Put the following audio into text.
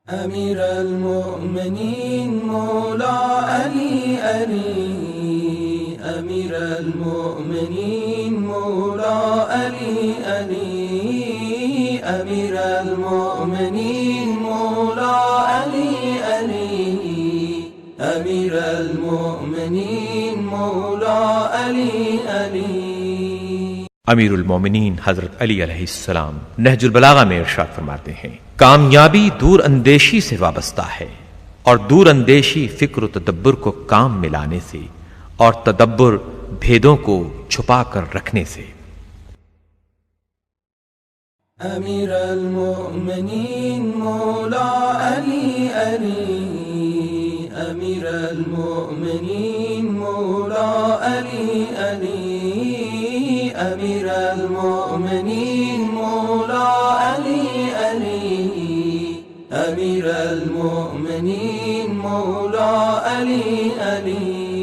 أمير المؤمنين مولا علي علي، أمير المؤمنين مولا علي علي، أمير المؤمنين مولا علي علي، أمير المؤمنين مولا علي علي। अमीरुल मोमिनीन हजरत अली अलैहिस्सलाम नहजुल बलागा में इरशाद फरमाते हैं, कामयाबी दूर अंदेशी से वाबस्ता है और दूर अंदेशी फिक्र तदब्बुर को काम में लाने से और तदब्बुर भेदों को छुपा कर रखने से। अमीर अल-मोमिनीन मौला अली अली, अमीर अल-मोमिनीन मौला अली अली, अमीर अल-मोमिनीन मौला अली अली, अमीर अल-मोमिनीन मौला अली अली।